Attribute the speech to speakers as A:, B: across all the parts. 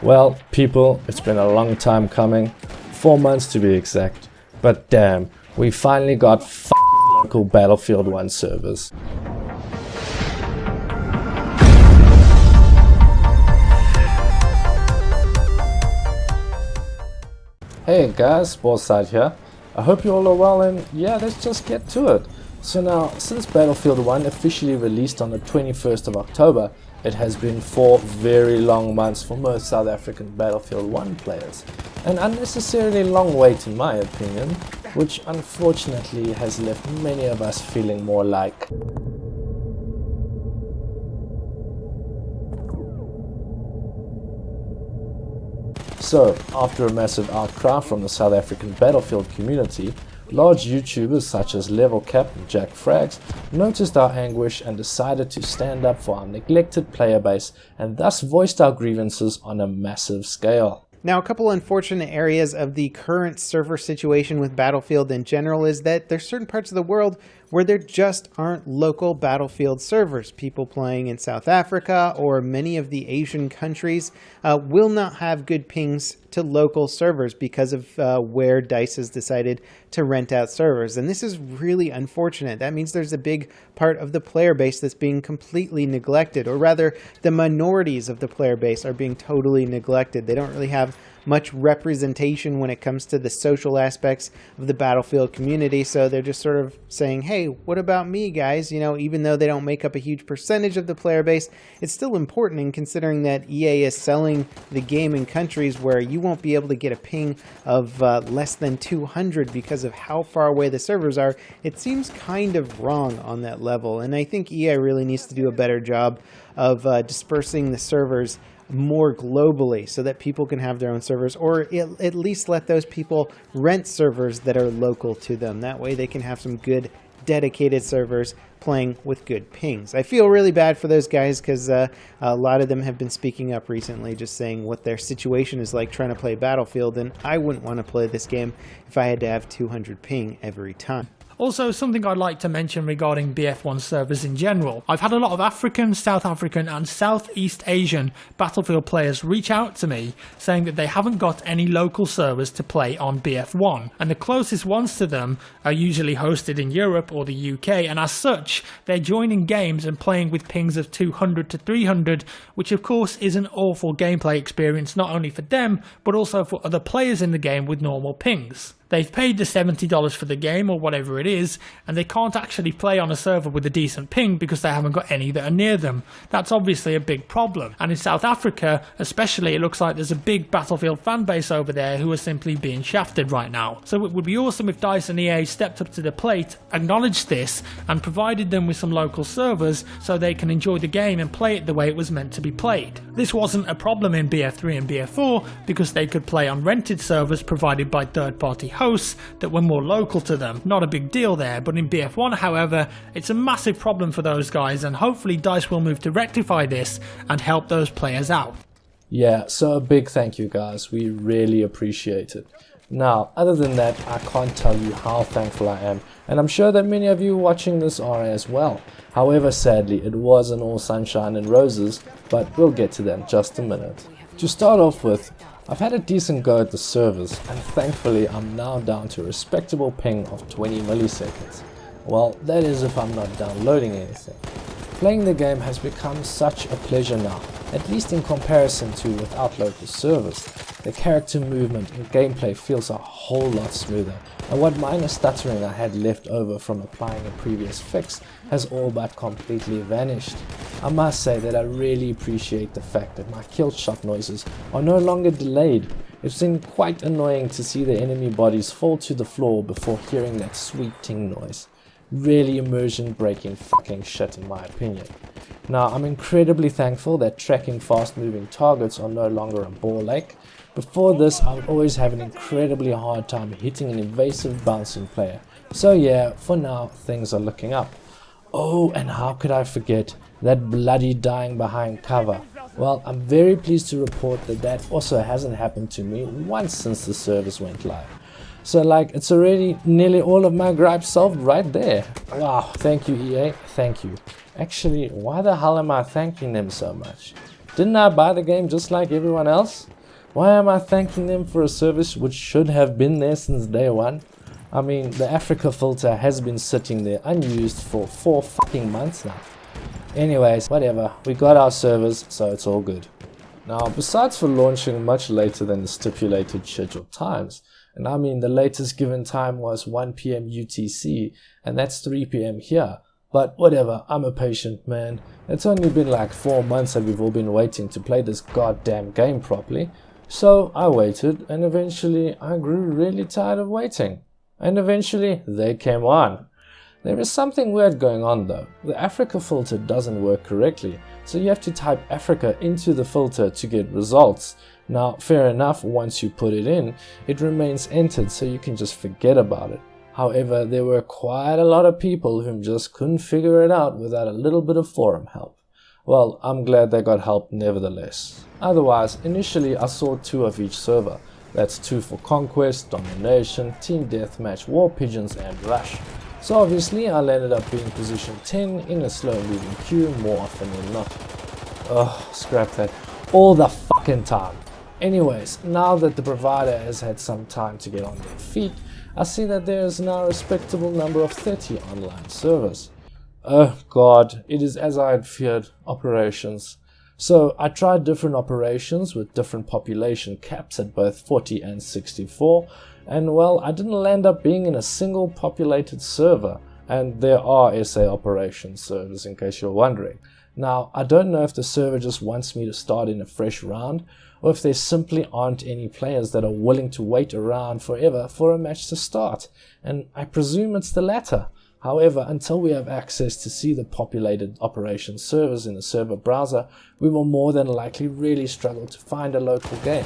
A: Well, people, it's been a long time coming, 4 months to be exact, but damn, we finally got local Battlefield 1 servers. Hey guys, Sportside here. I hope you all are well, and yeah, let's just get to it. So now, since Battlefield 1 officially released on the 21st of October, it has been 4 very long months for most South African Battlefield 1 players. An unnecessarily long wait in my opinion, which unfortunately has left many of us feeling more like So, after a massive outcry from the South African Battlefield community, large YouTubers such as LevelCap and Jack Frags noticed our anguish and decided to stand up for our neglected player base and thus voiced our grievances on a massive scale.
B: Now, a couple unfortunate areas of the current server situation with Battlefield in general is that there's certain parts of the world where there just aren't local Battlefield servers. People playing in South Africa or many of the Asian countries will not have good pings to local servers because of where DICE has decided to rent out servers. And this is really unfortunate. That means there's a big part of the player base that's being completely neglected, or rather the minorities of the player base are being totally neglected. They don't really have much representation when it comes to the social aspects of the Battlefield community, so they're just sort of saying, hey, what about me, guys? You know, even though they don't make up a huge percentage of the player base, it's still important in considering that EA is selling the game in countries where you won't be able to get a ping of less than 200 because of how far away the servers are. It seems kind of wrong on that level, and I think EA really needs to do a better job of dispersing the servers more globally so that people can have their own servers, or at least let those people rent servers that are local to them. That way they can have some good dedicated servers playing with good pings. I feel really bad for those guys because a lot of them have been speaking up recently, just saying what their situation is like trying to play Battlefield, and I wouldn't want to play this game if I had to have 200 ping every time.
C: Also, something I'd like to mention regarding BF1 servers in general. I've had a lot of African, South African and Southeast Asian Battlefield players reach out to me saying that they haven't got any local servers to play on BF1, and the closest ones to them are usually hosted in Europe or the UK, and as such they're joining games and playing with pings of 200 to 300, which of course is an awful gameplay experience not only for them but also for other players in the game with normal pings. They've paid the $70 for the game or whatever it is, and they can't actually play on a server with a decent ping because they haven't got any that are near them. That's obviously a big problem. And in South Africa especially, it looks like there's a big Battlefield fan base over there who are simply being shafted right now. So it would be awesome if DICE and EA stepped up to the plate, acknowledged this, and provided them with some local servers so they can enjoy the game and play it the way it was meant to be played. This wasn't a problem in BF3 and BF4 because they could play on rented servers provided by third-party hosts that were more local to them. Not a big deal there, but in BF1 however, it's a massive problem for those guys, and hopefully DICE will move to rectify this and help those players out.
A: Yeah, so a big thank you guys, we really appreciate it. Now, other than that, I can't tell you how thankful I am, and I'm sure that many of you watching this are as well. However, sadly, it wasn't all sunshine and roses, but we'll get to that in just a minute. To start off with, I've had a decent go at the servers, and thankfully I'm now down to a respectable ping of 20 milliseconds. Well, that is if I'm not downloading anything. Playing the game has become such a pleasure now, at least in comparison to without local servers. The character movement and gameplay feels a whole lot smoother, and what minor stuttering I had left over from applying a previous fix has all but completely vanished. I must say that I really appreciate the fact that my kill shot noises are no longer delayed. It's been quite annoying to see the enemy bodies fall to the floor before hearing that sweet ting noise. Really immersion breaking fucking shit in my opinion. Now, I'm incredibly thankful that tracking fast moving targets are no longer a ball ache. Before this, I would always have an incredibly hard time hitting an evasive bouncing player. So yeah, for now, things are looking up. Oh, and how could I forget that bloody dying behind cover. Well, I'm very pleased to report that that also hasn't happened to me once since the service went live. So like, it's already nearly all of my gripes solved right there. Wow, thank you EA, thank you. Actually, why the hell am I thanking them so much? Didn't I buy the game just like everyone else? Why am I thanking them for a service which should have been there since day one? I mean, the Africa filter has been sitting there unused for 4 fucking months now. Anyways, whatever, we got our servers, so it's all good. Now, besides for launching much later than the stipulated scheduled times, and I mean the latest given time was 1 PM UTC, and that's 3 PM here, but whatever, I'm a patient man. It's only been like 4 months that we've all been waiting to play this goddamn game properly, so I waited, and eventually I grew really tired of waiting. And eventually they came on. There is something weird going on though. The Africa filter doesn't work correctly, so you have to type Africa into the filter to get results. Now, fair enough, once you put it in, it remains entered, so you can just forget about it. However, there were quite a lot of people who just couldn't figure it out without a little bit of forum help. Well, I'm glad they got help nevertheless. Otherwise, initially I saw 2 of each server. That's 2 for Conquest, Domination, Team Deathmatch, War Pigeons and Rush. So obviously I ended up being position 10 in a slow moving queue more often than not. Ugh, scrap that. All the fucking time. Anyways, now that the provider has had some time to get on their feet, I see that there is now a respectable number of 30 online servers. Oh god, it is as I had feared, operations. So I tried different operations with different population caps at both 40 and 64, and well, I didn't land up being in a single populated server, and there are SA operations servers in case you're wondering. Now, I don't know if the server just wants me to start in a fresh round, or if there simply aren't any players that are willing to wait around forever for a match to start, and I presume it's the latter. However, until we have access to see the populated operations servers in the server browser, we will more than likely really struggle to find a local game.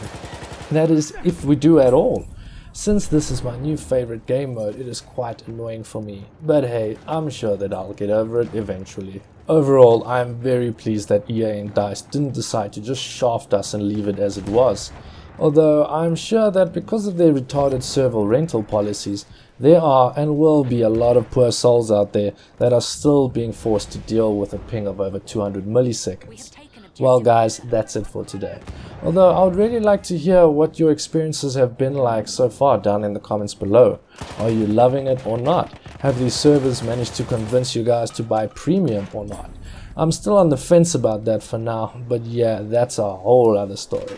A: That is, if we do at all. Since this is my new favorite game mode, it is quite annoying for me. But hey, I'm sure that I'll get over it eventually. Overall, I am very pleased that EA and DICE didn't decide to just shaft us and leave it as it was. Although I'm sure that because of their retarded server rental policies, there are and will be a lot of poor souls out there that are still being forced to deal with a ping of over 200 milliseconds. Well guys, that's it for today. Although I would really like to hear what your experiences have been like so far down in the comments below. Are you loving it or not? Have these servers managed to convince you guys to buy premium or not? I'm still on the fence about that for now, but yeah, that's a whole other story.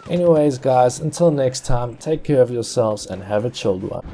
A: Anyways guys, until next time, take care of yourselves and have a chilled one.